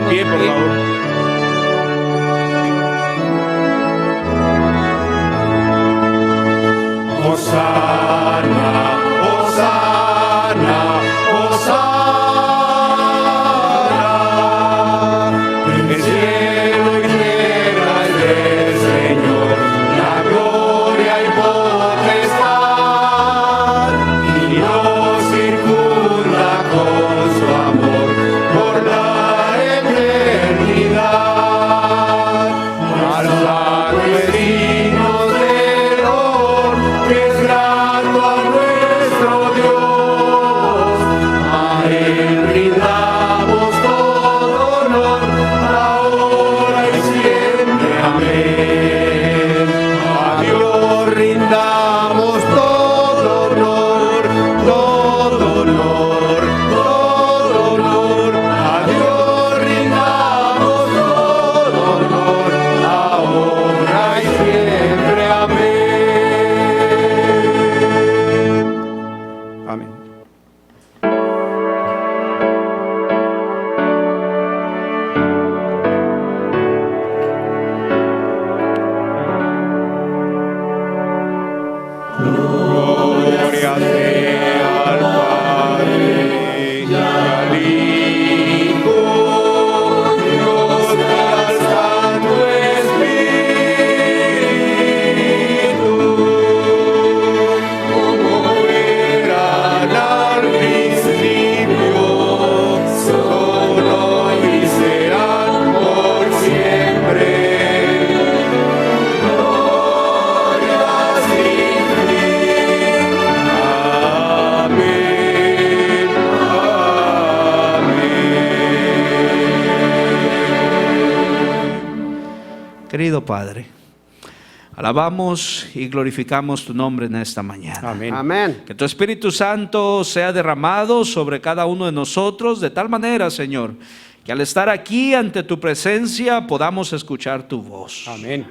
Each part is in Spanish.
de pie, por favor. Hosana, Hosana, Hosana. En el cielo y tierra es del Señor la gloria y potestad, y nos circunda con su amor por la eternidad. Alzad vecinos del honor, que es grato a nuestro Dios. A Él brindamos todo honor, ahora y siempre. Amén. A Dios rindamos todo honor, todo honor, todo honor. A Dios rindamos todo honor, ahora y siempre. Amén. Amén. Gloria sea al Padre y al Hijo Dios y al Santo Espíritu, como eran al principio, solo y serán por siempre. Gloria sin fin. Amén. Amén. Querido Padre, alabamos y glorificamos tu nombre en esta mañana. Amén. Amén. Que tu Espíritu Santo sea derramado sobre cada uno de nosotros de tal manera, Señor, que al estar aquí ante tu presencia podamos escuchar tu voz. Amén.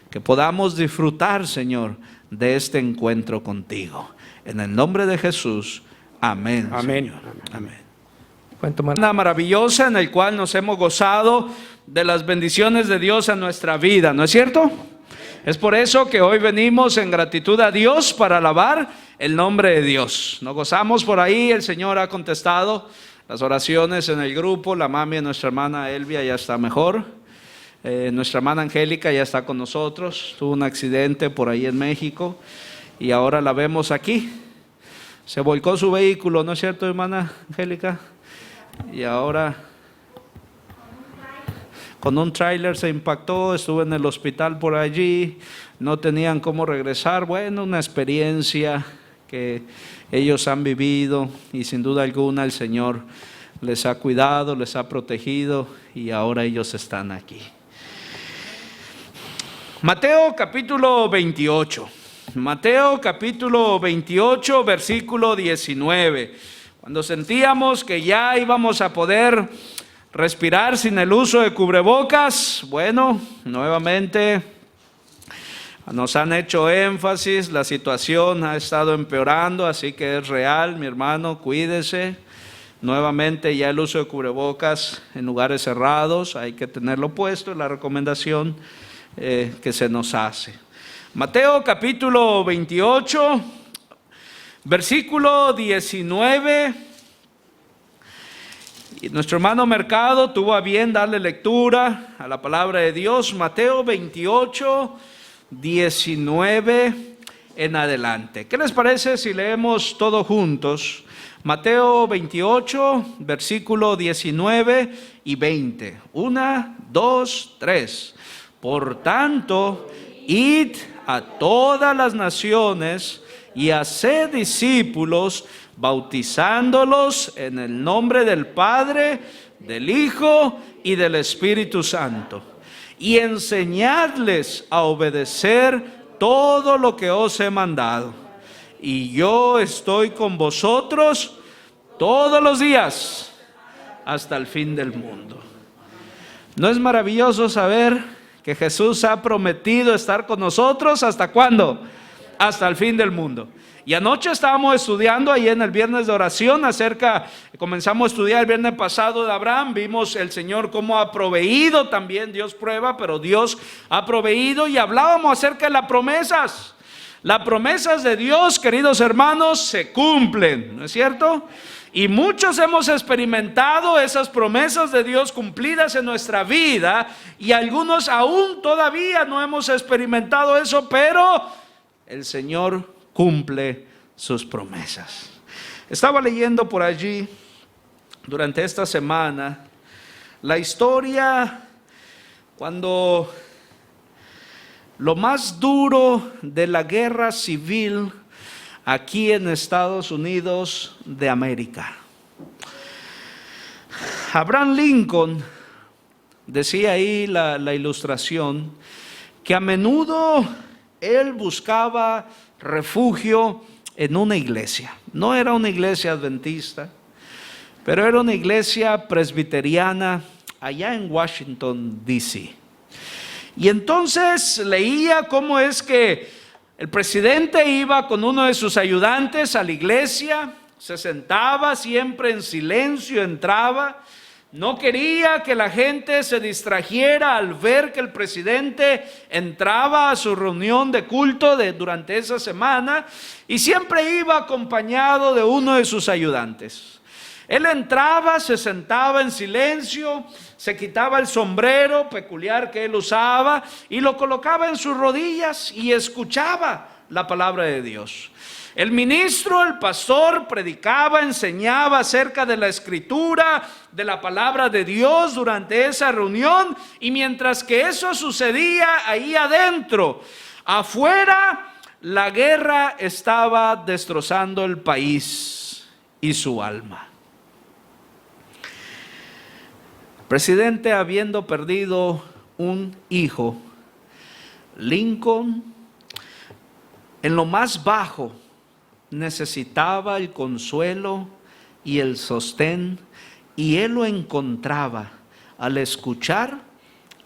Que podamos disfrutar, Señor, de este encuentro contigo. En el nombre de Jesús, amén. Amén. Señor. Amén. Pueden tomar. Una maravillosa en el cual nos hemos gozado de las bendiciones de Dios en nuestra vida, ¿no es cierto? Es por eso que hoy venimos en gratitud a Dios para alabar el nombre de Dios. Nos gozamos por ahí, el Señor ha contestado las oraciones en el grupo. La mami de nuestra hermana Elvia ya está mejor. Nuestra hermana Angélica ya está con nosotros. Tuvo un accidente por ahí en México y ahora la vemos aquí. Se volcó su vehículo, ¿no es cierto, hermana Angélica? Y ahora con un tráiler se impactó, estuvo en el hospital por allí, no tenían cómo regresar. Bueno, una experiencia que ellos han vivido y sin duda alguna el Señor les ha cuidado, les ha protegido y ahora ellos están aquí. Mateo capítulo 28. Mateo capítulo 28, versículo 19. Cuando sentíamos que ya íbamos a poder respirar sin el uso de cubrebocas, bueno, nuevamente nos han hecho énfasis, la situación ha estado empeorando, así que es real, mi hermano, cuídese. Nuevamente ya el uso de cubrebocas en lugares cerrados, hay que tenerlo puesto, es la recomendación que se nos hace. Mateo capítulo 28, versículo 19. Y nuestro hermano Mercado tuvo a bien darle lectura a la palabra de Dios. Mateo 28, 19 en adelante. ¿Qué les parece si leemos todos juntos? Mateo 28, versículo 19 y 20. 1, 2, 3. Por tanto, id a todas las naciones y haced discípulos, bautizándolos en el nombre del Padre, del Hijo y del Espíritu Santo, y enseñadles a obedecer todo lo que os he mandado. Y yo estoy con vosotros todos los días hasta el fin del mundo. ¿No es maravilloso saber que Jesús ha prometido estar con nosotros? ¿Hasta cuándo? hasta el fin del mundo. Y anoche estábamos estudiando ahí en el viernes de oración comenzamos a estudiar el viernes pasado de Abraham, vimos el Señor cómo ha proveído también, Dios prueba, pero Dios ha proveído, y hablábamos acerca de las promesas. Las promesas de Dios, queridos hermanos, se cumplen, ¿no es cierto? Y muchos hemos experimentado esas promesas de Dios cumplidas en nuestra vida, y algunos aún todavía no hemos experimentado eso, pero el Señor cumple sus promesas. Estaba leyendo por allí durante esta semana la historia cuando lo más duro de la guerra civil aquí en Estados Unidos de América. Abraham Lincoln decía ahí la ilustración que a menudo él buscaba refugio en una iglesia. No era una iglesia adventista, pero era una iglesia presbiteriana allá en Washington, D.C. Y entonces leía cómo es que el presidente iba con uno de sus ayudantes a la iglesia, se sentaba siempre en silencio, entraba. No quería que la gente se distrajera al ver que el presidente entraba a su reunión de culto durante esa semana, y siempre iba acompañado de uno de sus ayudantes. Él entraba, se sentaba en silencio, se quitaba el sombrero peculiar que él usaba y lo colocaba en sus rodillas y escuchaba la palabra de Dios. El ministro, el pastor, predicaba, enseñaba acerca de la escritura, de la palabra de Dios durante esa reunión, y mientras que eso sucedía ahí adentro, afuera, la guerra estaba destrozando el país y su alma. El presidente, habiendo perdido un hijo, Lincoln, en lo más bajo, necesitaba el consuelo y el sostén, y él lo encontraba al escuchar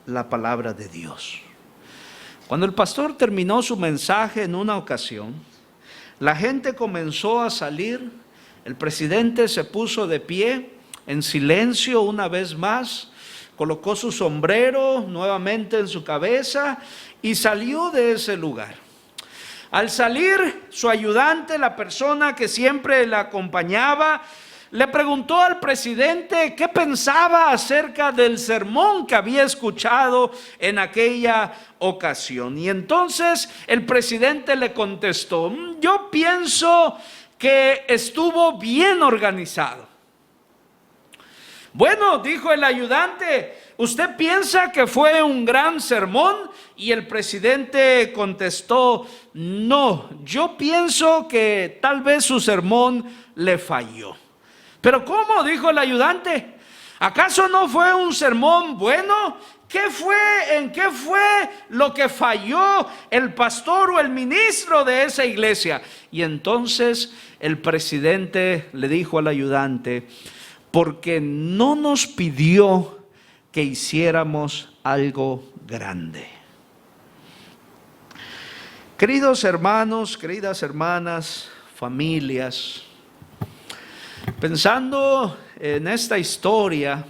la palabra de Dios. Cuando el pastor terminó su mensaje en una ocasión, la gente comenzó a salir. El presidente se puso de pie en silencio una vez más, colocó su sombrero nuevamente en su cabeza y salió de ese lugar. Al salir, su ayudante, la persona que siempre le acompañaba, le preguntó al presidente qué pensaba acerca del sermón que había escuchado en aquella ocasión. Y entonces el presidente le contestó: yo pienso que estuvo bien organizado. Bueno, dijo el ayudante, ¿usted piensa que fue un gran sermón? Y el presidente contestó: no, yo pienso que tal vez su sermón le falló. ¿Pero cómo?, dijo el ayudante. ¿Acaso no fue un sermón bueno? ¿En qué fue lo que falló el pastor o el ministro de esa iglesia? Y entonces el presidente le dijo al ayudante: porque no nos pidió que hiciéramos algo grande. Queridos hermanos, queridas hermanas, familias, pensando en esta historia,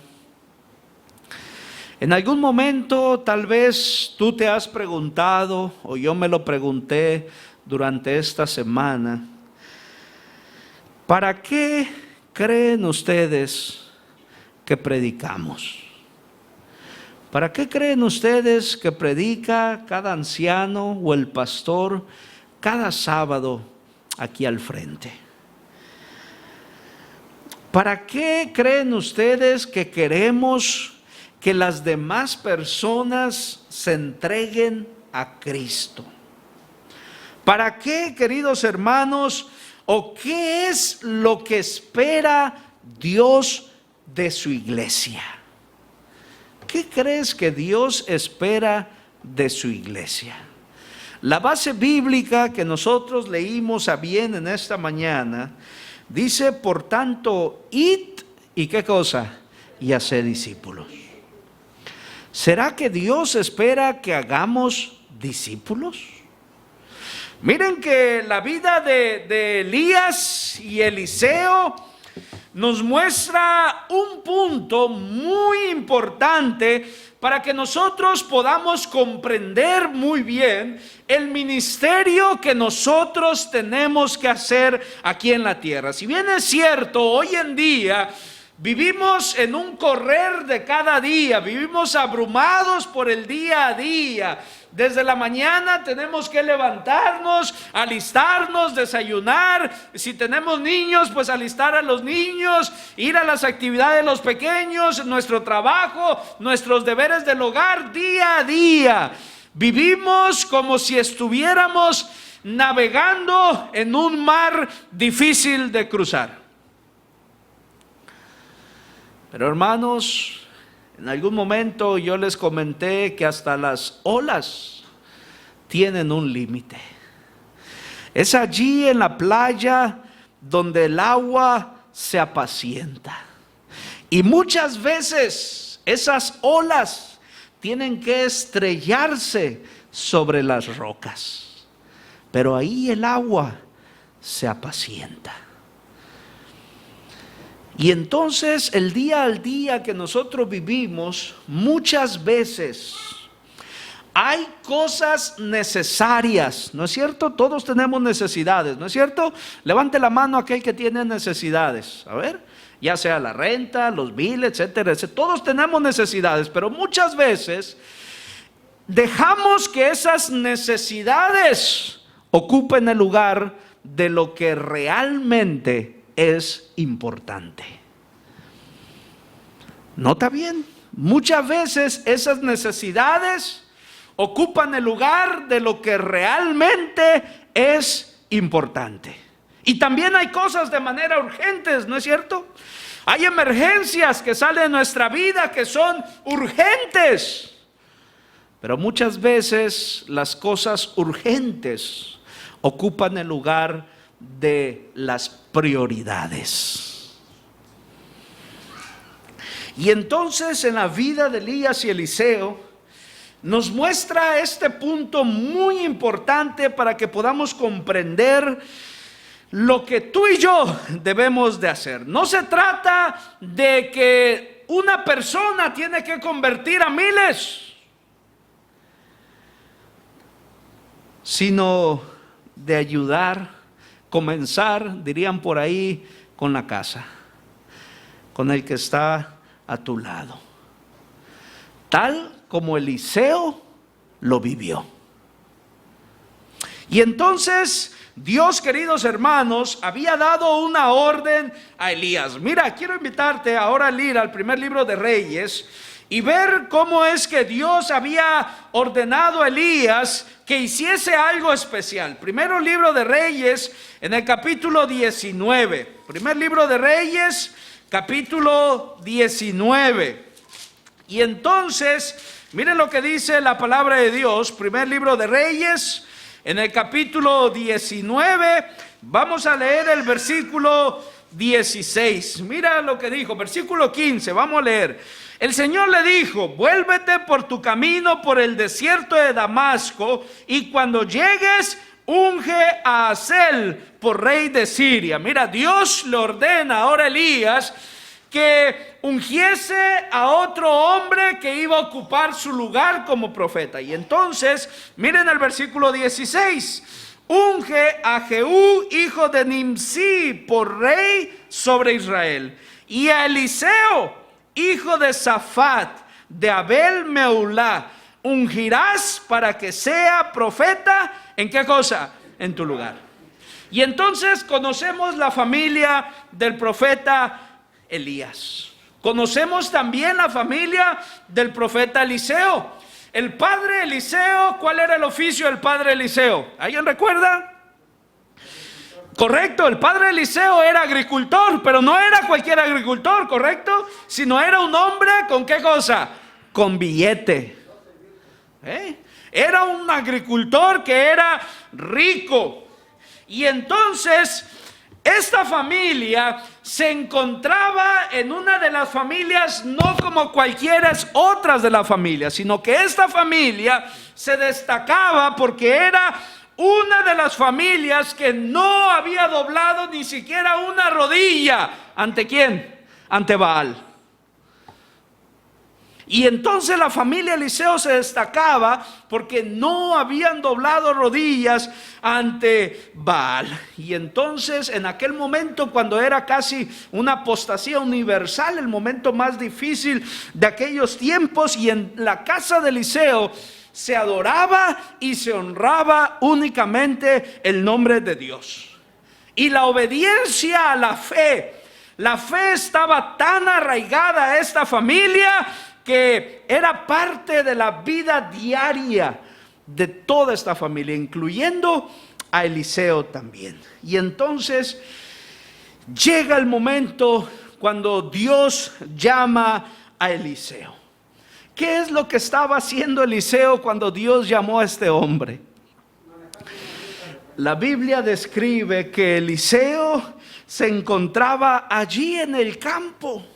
en algún momento tal vez tú te has preguntado, o yo me lo pregunté durante esta semana: ¿para qué creen ustedes que predicamos? ¿Para qué creen ustedes que predica cada anciano o el pastor cada sábado aquí al frente? ¿Para qué creen ustedes que queremos que las demás personas se entreguen a Cristo? ¿Para qué, queridos hermanos, o qué es lo que espera Dios de su iglesia? ¿Qué crees que Dios espera de su iglesia? La base bíblica que nosotros leímos a bien en esta mañana dice: por tanto, id, ¿y qué cosa? Y haced discípulos. ¿Será que Dios espera que hagamos discípulos? Miren que la vida de Elías y Eliseo nos muestra un punto muy importante para que nosotros podamos comprender muy bien el ministerio que nosotros tenemos que hacer aquí en la tierra. Si bien es cierto, hoy en día vivimos en un correr de cada día, vivimos abrumados por el día a día. Desde la mañana tenemos que levantarnos, alistarnos, desayunar. Si tenemos niños, pues alistar a los niños, ir a las actividades de los pequeños, nuestro trabajo, nuestros deberes del hogar día a día. Vivimos como si estuviéramos navegando en un mar difícil de cruzar. Pero hermanos, en algún momento yo les comenté que hasta las olas tienen un límite. Es allí en la playa donde el agua se apacienta. Y muchas veces esas olas tienen que estrellarse sobre las rocas. Pero ahí el agua se apacienta. Y entonces el día al día que nosotros vivimos, muchas veces hay cosas necesarias, ¿no es cierto? Todos tenemos necesidades, ¿no es cierto? Levante la mano aquel que tiene necesidades, a ver, ya sea la renta, los biles, etcétera, etcétera. Todos tenemos necesidades, pero muchas veces dejamos que esas necesidades ocupen el lugar de lo que realmente es importante. Nota bien, muchas veces esas necesidades ocupan el lugar de lo que realmente es importante. Y también hay cosas de manera urgentes, ¿no es cierto? Hay emergencias que salen de nuestra vida que son urgentes. Pero muchas veces las cosas urgentes ocupan el lugar de las prioridades. Y entonces en la vida de Elías y Eliseo nos muestra este punto muy importante para que podamos comprender lo que tú y yo debemos de hacer. No se trata de que una persona tiene que convertir a miles, sino de ayudar. Comenzar, dirían por ahí, con la casa, con el que está a tu lado, tal como Eliseo lo vivió. Y entonces Dios, queridos hermanos, había dado una orden a Elías. Mira, quiero invitarte ahora a ir al primer libro de Reyes y ver cómo es que Dios había ordenado a Elías que hiciese algo especial. Primero libro de Reyes, en el capítulo 19. Primer libro de Reyes, capítulo 19. Y entonces, miren lo que dice la palabra de Dios. Primer libro de Reyes, en el capítulo 19. Vamos a leer el versículo 16. Mira lo que dijo, versículo 15, vamos a leer. El Señor le dijo: vuélvete por tu camino por el desierto de Damasco, y cuando llegues, unge a Hazael por rey de Siria. Mira, Dios le ordena ahora a Elías que ungiese a otro hombre que iba a ocupar su lugar como profeta. Y entonces, miren el versículo 16. Unge a Jehú, hijo de Nimsi, por rey sobre Israel, y a Eliseo, hijo de Safat, de Abel Meulá, ungirás para que sea profeta. ¿En qué cosa? En tu lugar. Y entonces conocemos la familia del profeta Elías. Conocemos también la familia del profeta Eliseo. El padre Eliseo, ¿cuál era el oficio del padre Eliseo? ¿Alguien recuerda? Correcto, el padre Eliseo era agricultor, pero no era cualquier agricultor, ¿correcto? Sino era un hombre ¿con qué cosa? Con billete. Era un agricultor que era rico. Y entonces esta familia se encontraba en una de las familias, no como cualquiera otras de la familia, sino que esta familia se destacaba porque era una de las familias que no había doblado ni siquiera una rodilla. ¿Ante quién? Ante Baal. Y entonces la familia Eliseo se destacaba porque no habían doblado rodillas ante Baal. Y entonces en aquel momento, cuando era casi una apostasía universal, el momento más difícil de aquellos tiempos, y en la casa de Eliseo se adoraba y se honraba únicamente el nombre de Dios. Y la obediencia a la fe estaba tan arraigada a esta familia que era parte de la vida diaria de toda esta familia, incluyendo a Eliseo también. Y entonces llega el momento cuando Dios llama a Eliseo. ¿Qué es lo que estaba haciendo Eliseo cuando Dios llamó a este hombre? La Biblia describe que Eliseo se encontraba allí en el campo,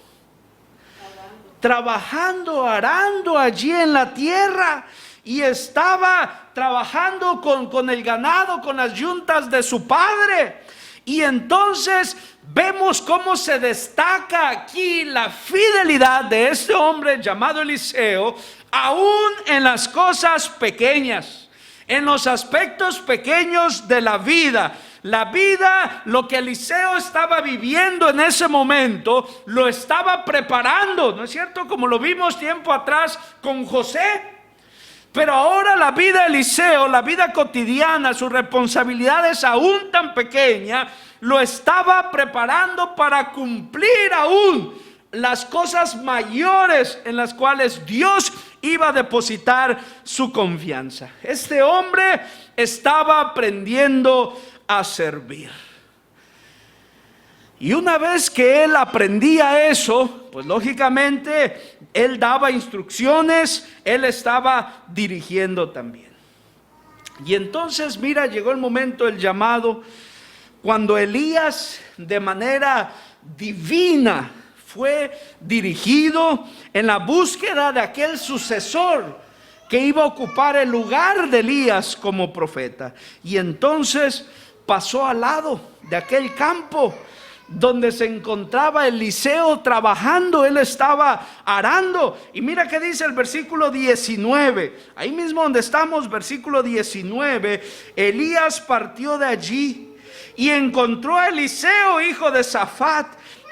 trabajando, arando allí en la tierra, y estaba trabajando con el ganado, con las yuntas de su padre. Y entonces vemos cómo se destaca aquí la fidelidad de este hombre llamado Eliseo, aún en las cosas pequeñas, en los aspectos pequeños de la vida. La vida, lo que Eliseo estaba viviendo en ese momento, lo estaba preparando, ¿no es cierto? Como lo vimos tiempo atrás con José. Pero ahora la vida de Eliseo, la vida cotidiana, sus responsabilidades aún tan pequeñas, lo estaba preparando para cumplir aún las cosas mayores en las cuales Dios iba a depositar su confianza. Este hombre estaba aprendiendo a servir. Y una vez que él aprendía eso, pues lógicamente él daba instrucciones, él estaba dirigiendo también. Y entonces, mira, llegó el momento del llamado, cuando Elías de manera divina fue dirigido en la búsqueda de aquel sucesor que iba a ocupar el lugar de Elías como profeta. Y entonces pasó al lado de aquel campo donde se encontraba Eliseo trabajando. Él estaba arando. Y mira que dice el versículo 19, ahí mismo donde estamos, versículo 19: Elías partió de allí y encontró a Eliseo, hijo de Safat,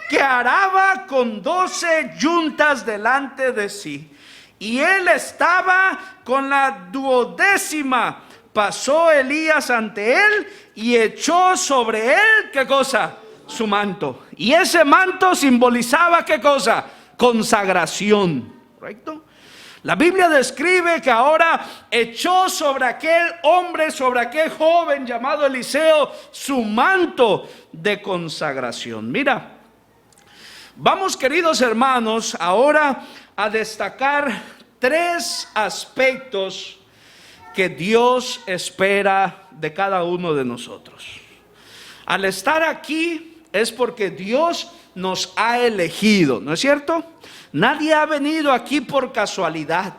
que araba con 12 yuntas delante de sí, y él estaba con la 12ª. Pasó Elías ante él y echó sobre él, ¿qué cosa? Su manto. Y ese manto simbolizaba, ¿qué cosa? Consagración, ¿correcto? La Biblia describe que ahora echó sobre aquel hombre, sobre aquel joven llamado Eliseo, su manto de consagración. Mira, vamos, queridos hermanos, ahora a destacar 3 aspectos que Dios espera de cada uno de nosotros. Al estar aquí es porque Dios nos ha elegido, ¿no es cierto? Nadie ha venido aquí por casualidad.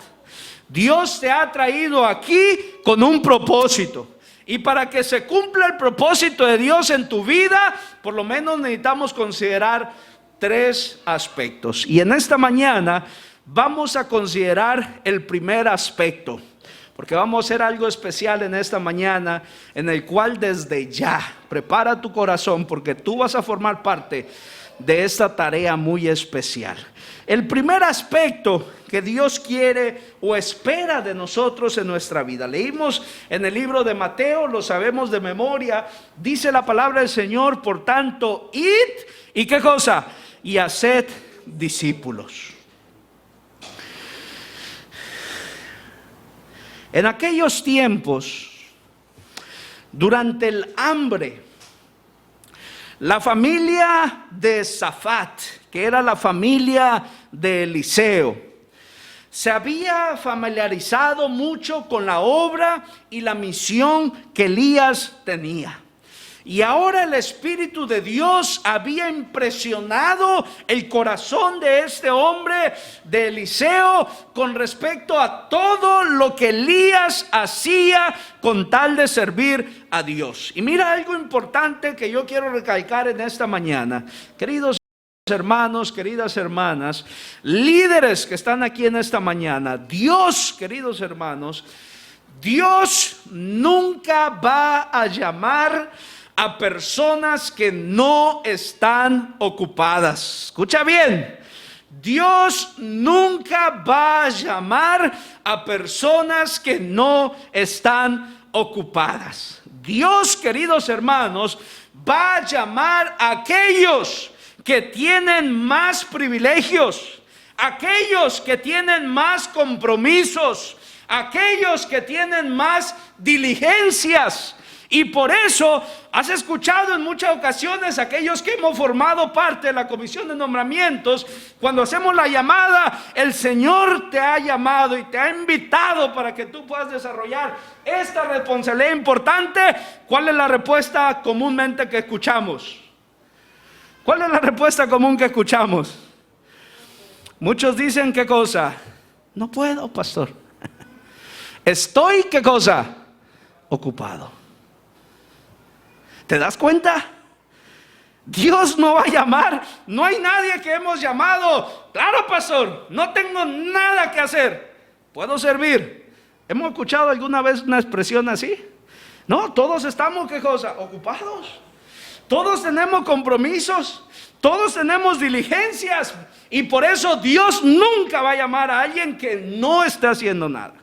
Dios te ha traído aquí con un propósito. Y para que se cumpla el propósito de Dios en tu vida, por lo menos necesitamos considerar 3 aspectos. Y en esta mañana vamos a considerar el primer aspecto, porque vamos a hacer algo especial en esta mañana, en el cual desde ya prepara tu corazón, porque tú vas a formar parte de esta tarea muy especial. El primer aspecto que Dios quiere o espera de nosotros en nuestra vida, leímos en el libro de Mateo, lo sabemos de memoria, dice la palabra del Señor: por tanto, id, ¿y qué cosa? Y haced discípulos. En aquellos tiempos, durante el hambre, la familia de Safat, que era la familia de Eliseo, se había familiarizado mucho con la obra y la misión que Elías tenía. Y ahora el Espíritu de Dios había impresionado el corazón de este hombre, de Eliseo, con respecto a todo lo que Elías hacía con tal de servir a Dios. Y mira algo importante que yo quiero recalcar en esta mañana, queridos hermanos, queridas hermanas, líderes que están aquí en esta mañana. Dios, queridos hermanos, Dios nunca va a llamar a personas que no están ocupadas. Escucha bien, Dios nunca va a llamar a personas que no están ocupadas. Dios, queridos hermanos, va a llamar a aquellos que tienen más privilegios, aquellos que tienen más compromisos, aquellos que tienen más diligencias. Y por eso has escuchado en muchas ocasiones aquellos que hemos formado parte de la comisión de nombramientos, cuando hacemos la llamada, el Señor te ha llamado y te ha invitado para que tú puedas desarrollar esta responsabilidad importante. ¿Cuál es la respuesta comúnmente que escuchamos? ¿Cuál es la respuesta común que escuchamos? Muchos dicen, ¿qué cosa? No puedo, pastor. Estoy, ¿qué cosa? Ocupado. ¿Te das cuenta? Dios no va a llamar. No hay nadie que hemos llamado. Claro, pastor, no tengo nada que hacer. Puedo servir. ¿Hemos escuchado alguna vez una expresión así? No, todos estamos, ¿qué cosa? Ocupados. Todos tenemos compromisos. Todos tenemos diligencias. Y por eso Dios nunca va a llamar a alguien que no esté haciendo nada.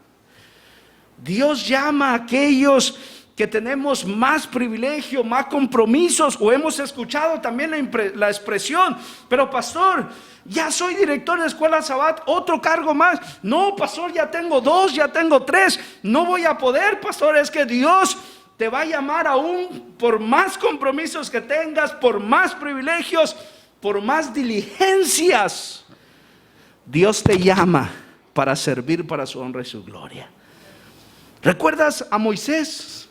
Dios llama a aquellos que tenemos más privilegio, más compromisos, o hemos escuchado también la expresión, pero pastor, ya soy director de escuela Sabat, otro cargo más. No, pastor, ya tengo 2, ya tengo 3, no voy a poder, pastor. Es que Dios te va a llamar aún por más compromisos que tengas, por más privilegios, por más diligencias. Dios te llama para servir para su honra y su gloria. ¿Recuerdas a Moisés?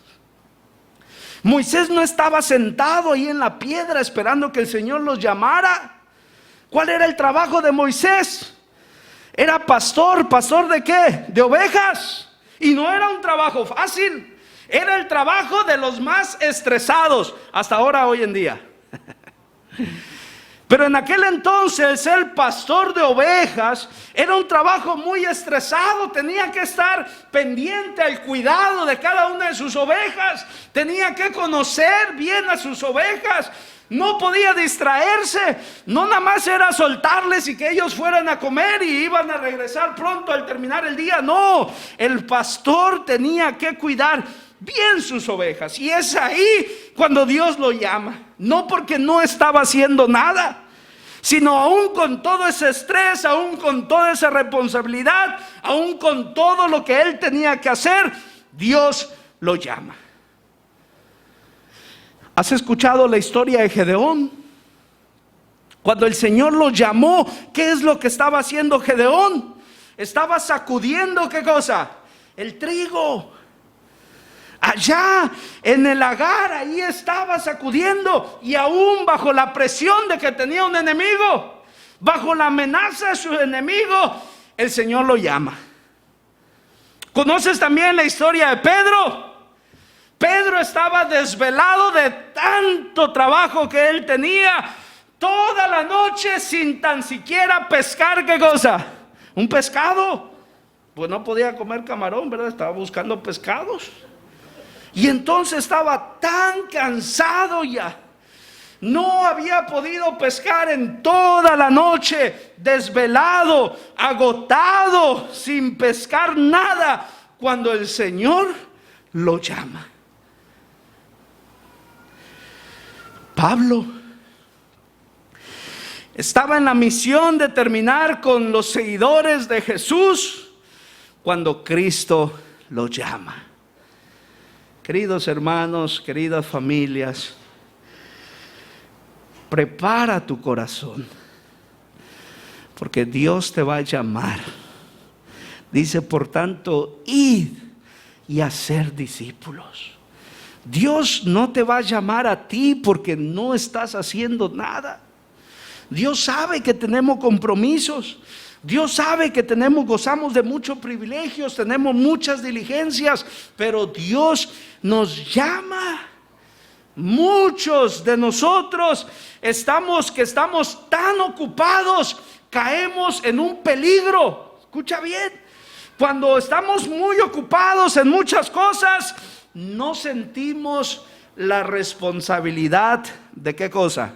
Moisés no estaba sentado ahí en la piedra esperando que el Señor los llamara. ¿Cuál era el trabajo de Moisés? Era pastor. ¿Pastor de qué? De ovejas. Y no era un trabajo fácil. Era el trabajo de los más estresados. Hasta ahora, hoy en día. Pero en aquel entonces ser pastor de ovejas era un trabajo muy estresado. Tenía que estar pendiente al cuidado de cada una de sus ovejas. Tenía que conocer bien a sus ovejas. No podía distraerse. No nada más era soltarles y que ellos fueran a comer y iban a regresar pronto al terminar el día. No, el pastor tenía que cuidar bien sus ovejas. Y es ahí cuando Dios lo llama. No porque no estaba haciendo nada, sino aún con todo ese estrés, aún con toda esa responsabilidad, aún con todo lo que él tenía que hacer, Dios lo llama. ¿Has escuchado la historia de Gedeón? Cuando el Señor lo llamó, ¿qué es lo que estaba haciendo Gedeón? Estaba sacudiendo, ¿qué cosa? El trigo. Allá en el lagar, ahí estaba sacudiendo, y aún bajo la presión de que tenía un enemigo, bajo la amenaza de su enemigo, el Señor lo llama. ¿Conoces también la historia de Pedro? Pedro estaba desvelado de tanto trabajo que él tenía, toda la noche sin tan siquiera pescar, ¿qué cosa? Un pescado. Pues no podía comer camarón, ¿verdad? Estaba buscando pescados. Y entonces estaba tan cansado ya. No había podido pescar en toda la noche, desvelado, agotado, sin pescar nada, cuando el Señor lo llama. Pablo estaba en la misión de terminar con los seguidores de Jesús cuando Cristo lo llama. Queridos hermanos, queridas familias, prepara tu corazón, porque Dios te va a llamar. Dice, por tanto, id y hacer discípulos. Dios no te va a llamar a ti porque no estás haciendo nada. Dios sabe que tenemos compromisos. Dios sabe que gozamos de muchos privilegios, tenemos muchas diligencias, pero Dios nos llama. Muchos de nosotros estamos tan ocupados, caemos en un peligro. Escucha bien, cuando estamos muy ocupados en muchas cosas, no sentimos la responsabilidad de ¿qué cosa?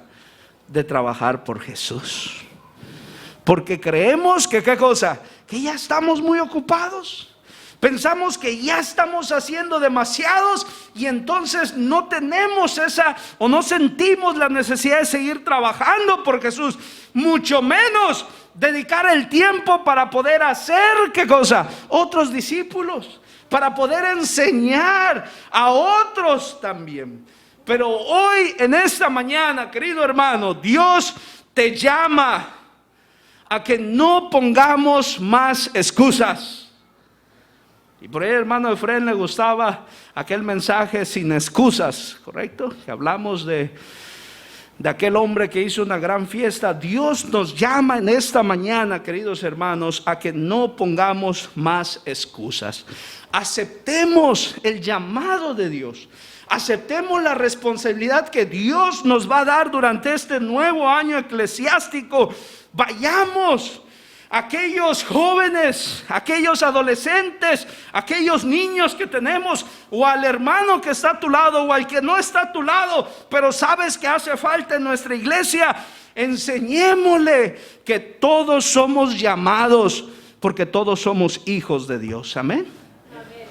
De trabajar por Jesús. Porque creemos que ¿qué cosa? Que ya estamos muy ocupados. Pensamos que ya estamos haciendo demasiados y entonces no tenemos o no sentimos la necesidad de seguir trabajando por Jesús. Mucho menos dedicar el tiempo para poder hacer ¿qué cosa? Otros discípulos, para poder enseñar a otros también. Pero hoy, en esta mañana, querido hermano, Dios te llama a que no pongamos más excusas. Y por ahí, hermano Efraín, le gustaba aquel mensaje sin excusas, ¿correcto? Que hablamos de aquel hombre que hizo una gran fiesta. Dios nos llama en esta mañana, queridos hermanos, a que no pongamos más excusas. Aceptemos el llamado de Dios. Aceptemos la responsabilidad que Dios nos va a dar durante este nuevo año eclesiástico. Vayamos. Aquellos jóvenes, aquellos adolescentes, aquellos niños que tenemos, o al hermano que está a tu lado, o al que no está a tu lado, pero sabes que hace falta en nuestra iglesia, enseñémosle que todos somos llamados, porque todos somos hijos de Dios. Amén. Amén.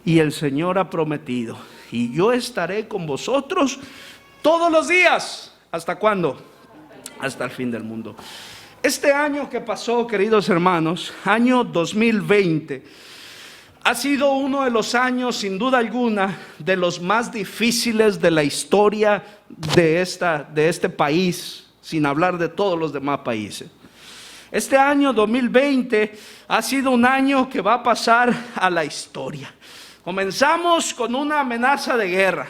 Y el Señor ha prometido, y yo estaré con vosotros todos los días. ¿Hasta cuándo? Hasta el fin del mundo. Este año que pasó, queridos hermanos, año 2020, ha sido uno de los años, sin duda alguna, de los más difíciles de la historia de este país, sin hablar de todos los demás países. Este año 2020 ha sido un año que va a pasar a la historia. Comenzamos con una amenaza de guerra.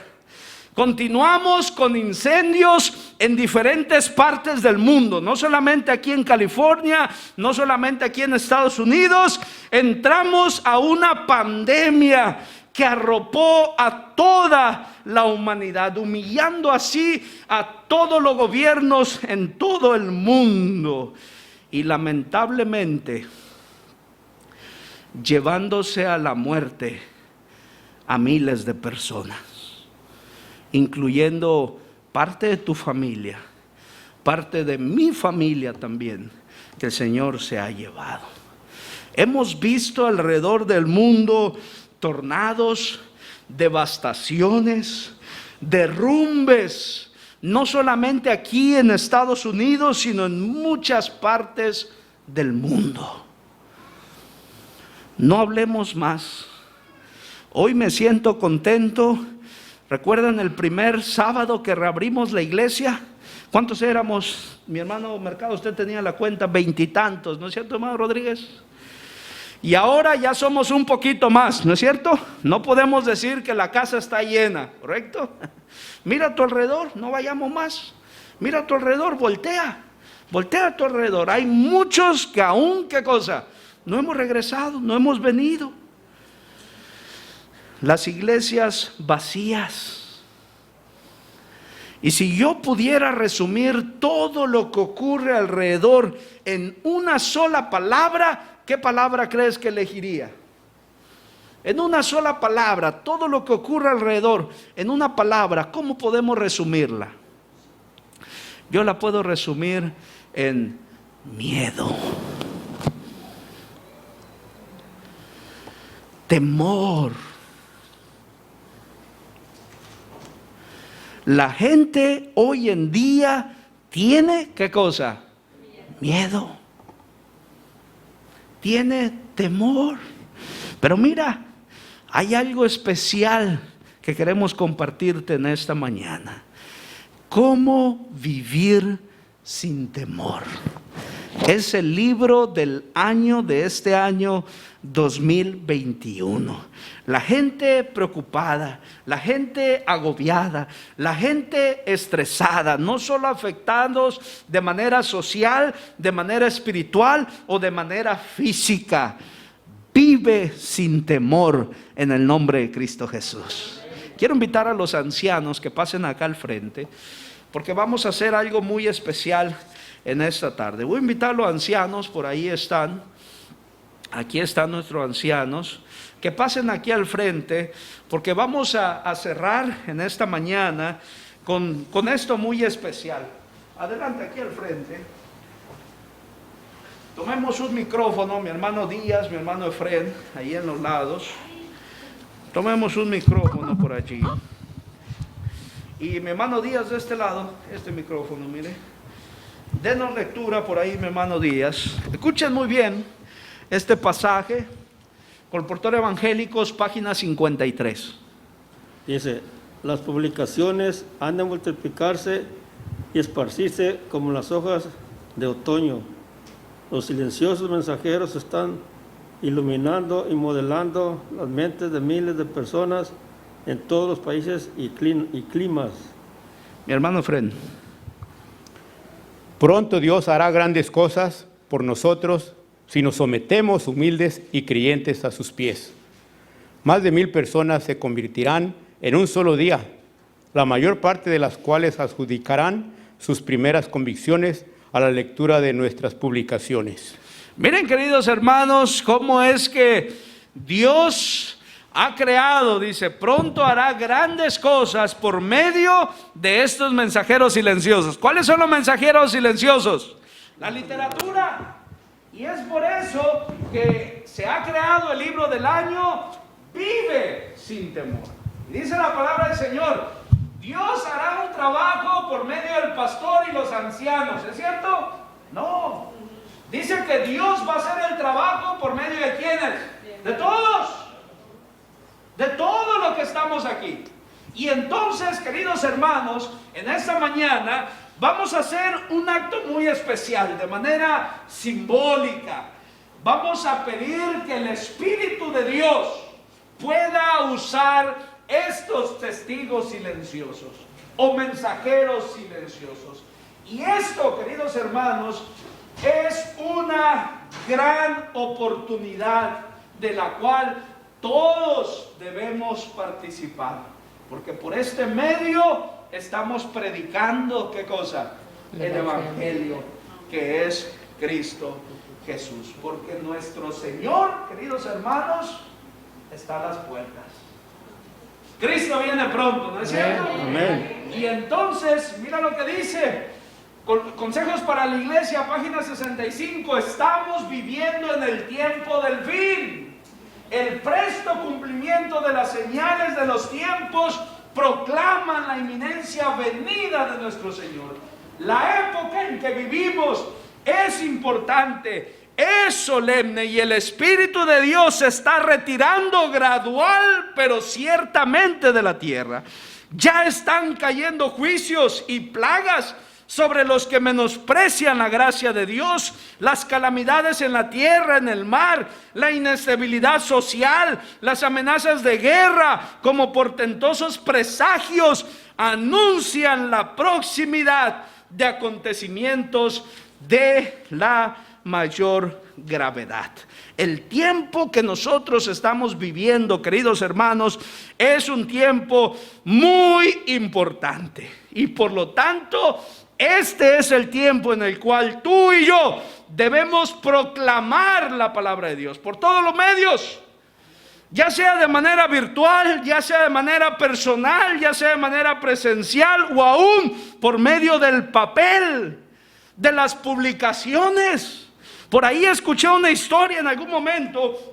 Continuamos con incendios en diferentes partes del mundo, no solamente aquí en California, no solamente aquí en Estados Unidos. Entramos a una pandemia que arropó a toda la humanidad, humillando así a todos los gobiernos en todo el mundo y lamentablemente llevándose a la muerte a miles de personas, incluyendo parte de tu familia, parte de mi familia también, que el Señor se ha llevado. Hemos visto alrededor del mundo tornados, devastaciones, derrumbes, no solamente aquí en Estados Unidos, sino en muchas partes del mundo. No hablemos más. Hoy me siento contento. ¿Recuerdan el primer sábado que reabrimos la iglesia? ¿Cuántos éramos? Mi hermano Mercado, usted tenía la cuenta, 20 y tantos, ¿no es cierto, hermano Rodríguez? Y ahora ya somos un poquito más, ¿no es cierto? No podemos decir que la casa está llena, ¿correcto? Mira a tu alrededor, no vayamos más. Mira a tu alrededor, voltea a tu alrededor. Hay muchos que aún, ¿qué cosa? No hemos regresado, no hemos venido. Las iglesias vacías. Y si yo pudiera resumir todo lo que ocurre alrededor en una sola palabra, ¿qué palabra crees que elegiría? En una sola palabra, todo lo que ocurre alrededor, en una palabra, ¿cómo podemos resumirla? Yo la puedo resumir en miedo, temor. La gente hoy en día tiene, ¿qué cosa? Miedo. Tiene temor. Pero mira, hay algo especial que queremos compartirte en esta mañana. ¿Cómo vivir sin temor? Es el libro del año, de este año 2021. La gente preocupada, la gente agobiada, la gente estresada, no solo afectados de manera social, de manera espiritual o de manera física. Vive sin temor en el nombre de Cristo Jesús. Quiero invitar a los ancianos que pasen acá al frente, porque vamos a hacer algo muy especial en esta tarde. Voy a invitar a los ancianos, por ahí están. Aquí están nuestros ancianos, que pasen aquí al frente, porque vamos a cerrar en esta mañana con esto muy especial. Adelante, aquí al frente. Tomemos un micrófono, mi hermano Díaz, mi hermano Efren, ahí en los lados. Tomemos un micrófono por allí. Y mi hermano Díaz de este lado, este micrófono, mire. Denos lectura por ahí, mi hermano Díaz. Escuchen muy bien este pasaje, Colportor Evangélicos, página 53. Dice: las publicaciones han de multiplicarse y esparcirse como las hojas de otoño. Los silenciosos mensajeros están iluminando y modelando las mentes de miles de personas en todos los países y climas. Mi hermano Fred. Pronto Dios hará grandes cosas por nosotros si nos sometemos humildes y creyentes a sus pies. Más de 1000 personas se convertirán en un solo día, la mayor parte de las cuales adjudicarán sus primeras convicciones a la lectura de nuestras publicaciones. Miren, queridos hermanos, cómo es que Dios ha creado, dice, pronto hará grandes cosas por medio de estos mensajeros silenciosos. ¿Cuáles son los mensajeros silenciosos? La literatura. Y es por eso que se ha creado el libro del año, Vive sin temor. Y dice la palabra del Señor, Dios hará un trabajo por medio del pastor y los ancianos. ¿Es cierto? No. Dice que Dios va a hacer el trabajo por medio de ¿quiénes? De todos. De todo lo que estamos aquí. Y entonces, queridos hermanos, en esta mañana vamos a hacer un acto muy especial, de manera simbólica. Vamos a pedir que el Espíritu de Dios pueda usar estos testigos silenciosos o mensajeros silenciosos. Y esto, queridos hermanos, es una gran oportunidad de la cual todos debemos participar, porque por este medio estamos predicando, ¿qué cosa? El Evangelio, que es Cristo Jesús, porque nuestro Señor, queridos hermanos, está a las puertas. Cristo viene pronto, ¿no es cierto? Amén. Y entonces, mira lo que dice, Consejos para la Iglesia, página 65, estamos viviendo en el tiempo del fin. El presto cumplimiento de las señales de los tiempos proclaman la inminencia venida de nuestro Señor. La época en que vivimos es importante, es solemne, y el Espíritu de Dios se está retirando gradual, pero ciertamente, de la tierra. Ya están cayendo juicios y plagas sobre los que menosprecian la gracia de Dios, las calamidades en la tierra, en el mar, la inestabilidad social, las amenazas de guerra, como portentosos presagios, anuncian la proximidad de acontecimientos de la mayor gravedad. El tiempo que nosotros estamos viviendo, queridos hermanos, es un tiempo muy importante, y por lo tanto este es el tiempo en el cual tú y yo debemos proclamar la palabra de Dios por todos los medios, ya sea de manera virtual, ya sea de manera personal, ya sea de manera presencial, o aún por medio del papel, de las publicaciones. Por ahí escuché una historia en algún momento.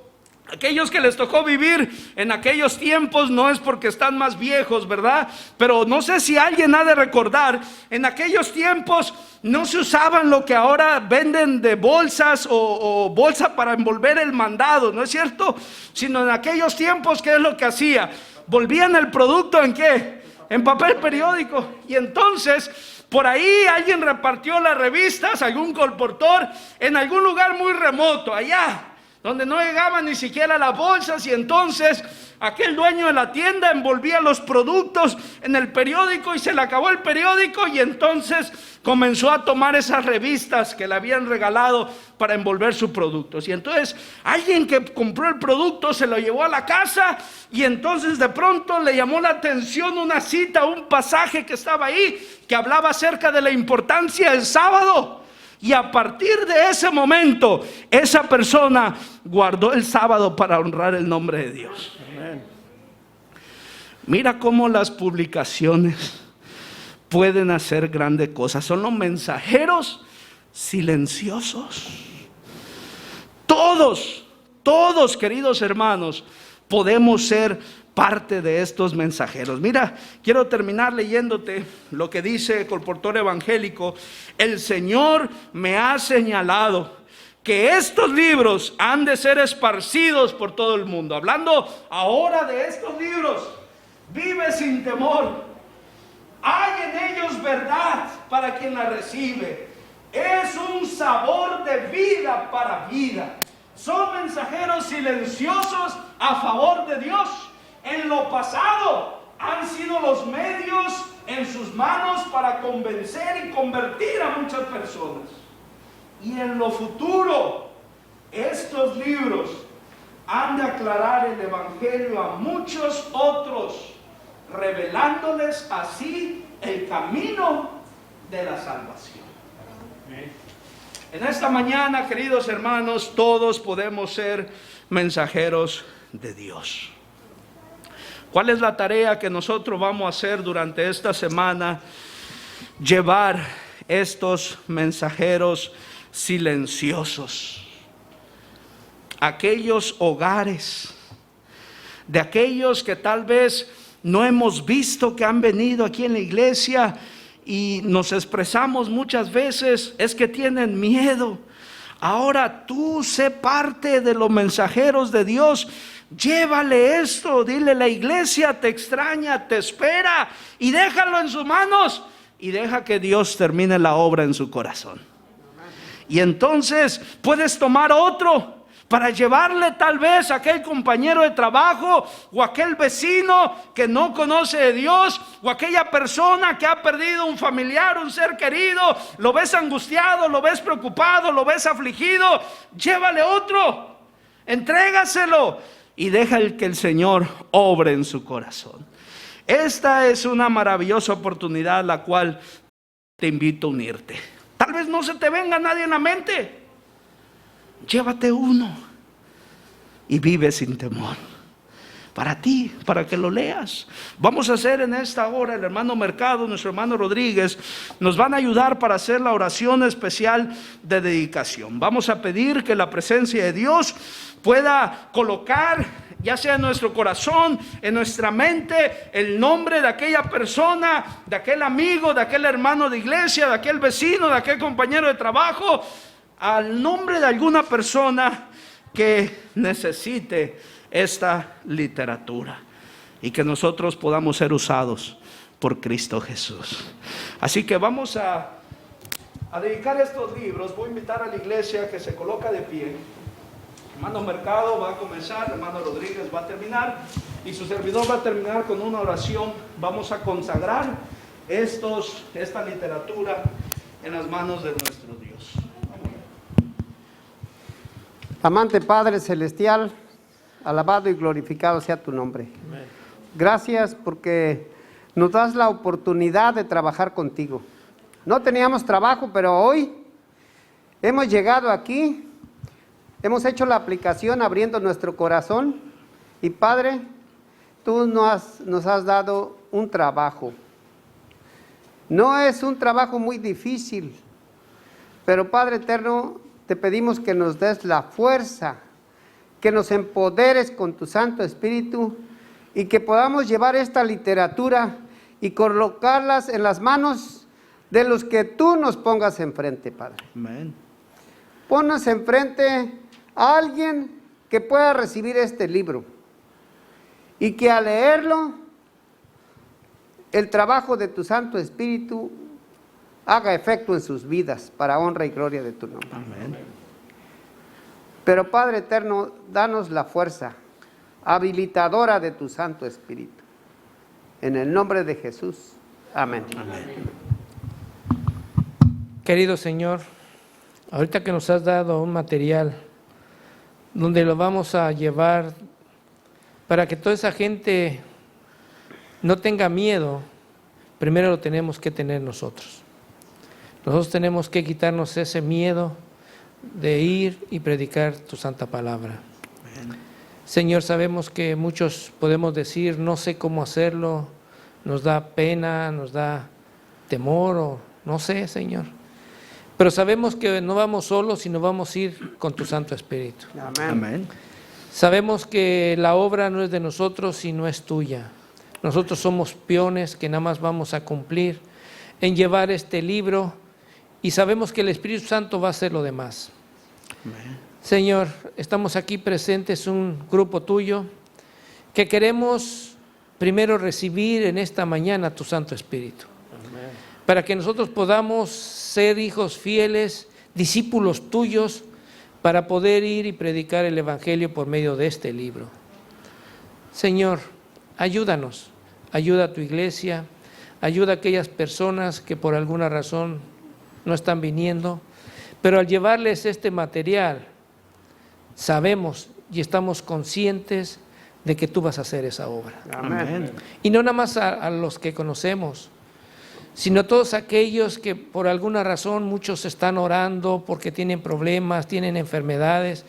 Aquellos que les tocó vivir en aquellos tiempos, no es porque están más viejos, ¿verdad? Pero no sé si alguien ha de recordar, en aquellos tiempos no se usaban lo que ahora venden de bolsas o bolsa para envolver el mandado, ¿no es cierto? Sino en aquellos tiempos, ¿qué es lo que hacía? Volvían el producto ¿en qué? En papel periódico. Y entonces Por ahí alguien repartió las revistas, algún colportor, en algún lugar muy remoto, allá, donde no llegaban ni siquiera las bolsas, y entonces aquel dueño de la tienda envolvía los productos en el periódico y se le acabó el periódico, y entonces comenzó a tomar esas revistas que le habían regalado para envolver sus productos. Y entonces alguien que compró el producto se lo llevó a la casa, y entonces de pronto le llamó la atención una cita, un pasaje que estaba ahí, que hablaba acerca de la importancia del sábado. Y a partir de ese momento, esa persona guardó el sábado para honrar el nombre de Dios. Amén. Mira cómo las publicaciones pueden hacer grandes cosas. Son los mensajeros silenciosos. Todos, queridos hermanos, podemos ser parte de estos mensajeros. Mira, quiero terminar leyéndote lo que dice el colportor evangélico. El Señor me ha señalado que estos libros han de ser esparcidos por todo el mundo. Hablando ahora de estos libros, vive sin temor. Hay en ellos verdad para quien la recibe. Es un sabor de vida para vida. Son mensajeros silenciosos a favor de Dios. En lo pasado han sido los medios en sus manos para convencer y convertir a muchas personas. Y en lo futuro, estos libros han de aclarar el evangelio a muchos otros, revelándoles así el camino de la salvación. En esta mañana, queridos hermanos, todos podemos ser mensajeros de Dios. ¿Cuál es la tarea que nosotros vamos a hacer durante esta semana? Llevar estos mensajeros silenciosos a aquellos hogares, de aquellos que tal vez no hemos visto, que han venido aquí en la iglesia y nos expresamos muchas veces, es que tienen miedo. Ahora tú sé parte de los mensajeros de Dios. Llévale esto, dile: la iglesia te extraña, te espera, y déjalo en sus manos y deja que Dios termine la obra en su corazón. Y entonces puedes tomar otro para llevarle tal vez a aquel compañero de trabajo o aquel vecino que no conoce de Dios, o aquella persona que ha perdido un familiar, un ser querido. Lo ves angustiado, lo ves preocupado, lo ves afligido. Llévale otro, entrégaselo y deja que el Señor obre en su corazón. Esta es una maravillosa oportunidad a la cual te invito a unirte. Tal vez no se te venga nadie en la mente. Llévate uno y vive sin temor. Para ti, para que lo leas. Vamos a hacer en esta hora, el hermano Mercado, nuestro hermano Rodríguez, nos van a ayudar para hacer la oración especial de dedicación. Vamos a pedir que la presencia de Dios pueda colocar, ya sea en nuestro corazón, en nuestra mente, el nombre de aquella persona, de aquel amigo, de aquel hermano de iglesia, de aquel vecino, de aquel compañero de trabajo, al nombre de alguna persona que necesite esta literatura, y que nosotros podamos ser usados por Cristo Jesús. Así que vamos a dedicar estos libros. Voy a invitar a la iglesia que se coloca de pie. Hermano Mercado va a comenzar, hermano Rodríguez va a terminar, y su servidor va a terminar con una oración. Vamos a consagrar esta literatura en las manos de nuestro Dios. Amante Padre Celestial, alabado y glorificado sea tu nombre. Amén. Gracias porque nos das la oportunidad de trabajar contigo. No teníamos trabajo, pero hoy hemos llegado aquí, hemos hecho la aplicación abriendo nuestro corazón, y Padre, tú nos has dado un trabajo. No es un trabajo muy difícil, pero Padre eterno, te pedimos que nos des la fuerza, que nos empoderes con tu Santo Espíritu, y que podamos llevar esta literatura y colocarlas en las manos de los que tú nos pongas enfrente, Padre. Amén. Ponnos enfrente a alguien que pueda recibir este libro, y que al leerlo, el trabajo de tu Santo Espíritu haga efecto en sus vidas para honra y gloria de tu nombre. Amén. Pero Padre eterno, danos la fuerza habilitadora de tu Santo Espíritu. En el nombre de Jesús. Amén. Querido Señor, ahorita que nos has dado un material donde lo vamos a llevar para que toda esa gente no tenga miedo, primero lo tenemos que tener nosotros. Nosotros tenemos que quitarnos ese miedo de ir y predicar tu santa palabra. Amén. Señor, sabemos que muchos podemos decir, no sé cómo hacerlo, nos da pena, nos da temor o no sé, Señor. Pero sabemos que no vamos solos, sino vamos a ir con tu Santo Espíritu. Amén. Amén. Sabemos que la obra no es de nosotros, sino es tuya. Nosotros somos peones que nada más vamos a cumplir en llevar este libro y sabemos que el Espíritu Santo va a hacer lo demás. Amén. Señor, estamos aquí presentes, un grupo tuyo, que queremos primero recibir en esta mañana tu Santo Espíritu. Amén. Para que nosotros podamos ser hijos fieles, discípulos tuyos, para poder ir y predicar el Evangelio por medio de este libro. Señor, ayúdanos, ayuda a tu iglesia, ayuda a aquellas personas que por alguna razón no están viniendo, pero al llevarles este material, sabemos y estamos conscientes de que tú vas a hacer esa obra. Amén. Y no nada más a los que conocemos, sino a todos aquellos que por alguna razón muchos están orando porque tienen problemas, tienen enfermedades,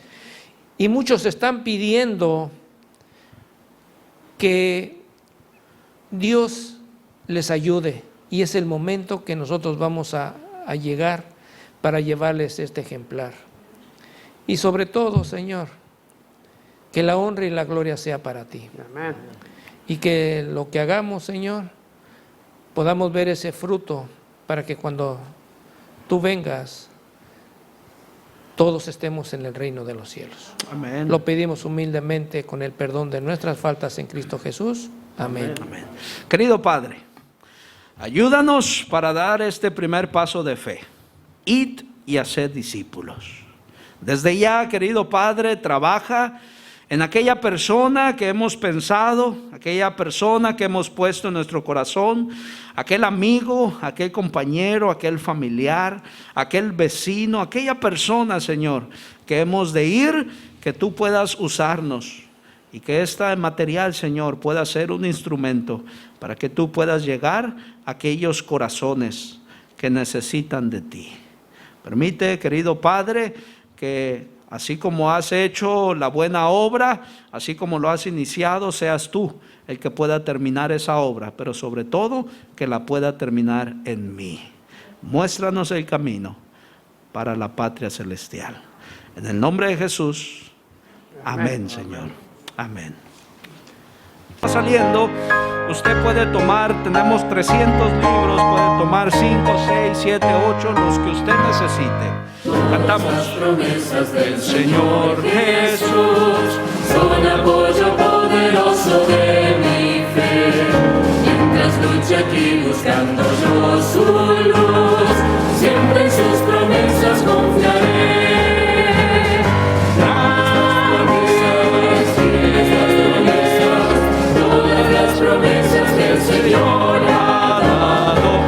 y muchos están pidiendo que Dios les ayude, y es el momento que nosotros vamos a llegar para llevarles este ejemplar. Y sobre todo, Señor, que la honra y la gloria sea para ti. Amén. Y que lo que hagamos, Señor, podamos ver ese fruto para que cuando tú vengas, todos estemos en el reino de los cielos. Amén. Lo pedimos humildemente con el perdón de nuestras faltas en Cristo Jesús. Amén. Amén. Querido Padre, ayúdanos para dar este primer paso de fe. Id y haced discípulos. Desde ya, querido Padre, trabaja en aquella persona que hemos pensado, aquella persona que hemos puesto en nuestro corazón, aquel amigo, aquel compañero, aquel familiar, aquel vecino, aquella persona, Señor, que hemos de ir, que tú puedas usarnos y que este material, Señor, pueda ser un instrumento para que tú puedas llegar a aquellos corazones que necesitan de ti. Permite, querido Padre, que así como has hecho la buena obra, así como lo has iniciado, seas tú el que pueda terminar esa obra, pero sobre todo que la pueda terminar en mí. Muéstranos el camino para la patria celestial. En el nombre de Jesús, amén, Señor. Amén. Está saliendo, usted puede tomar, tenemos 300 libros, puede tomar 5, 6, 7, 8, los que usted necesite. Cantamos. Las promesas del Señor Jesús son apoyo poderoso de mi fe. Mientras luche aquí buscando yo su luz, siempre en sus promesas confiaré. Todas las promesas que el Señor ha dado,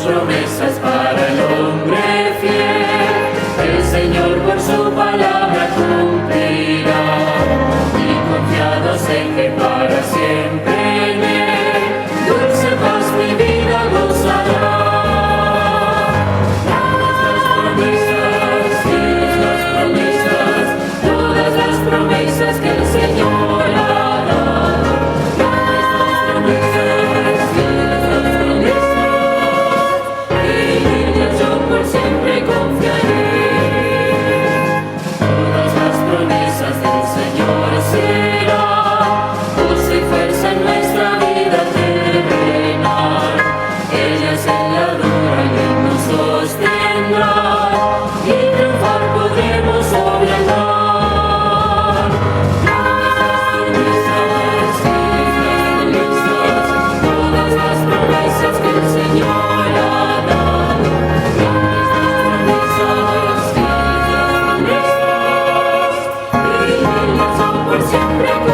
promesas para el hombre fiel. El por siempre.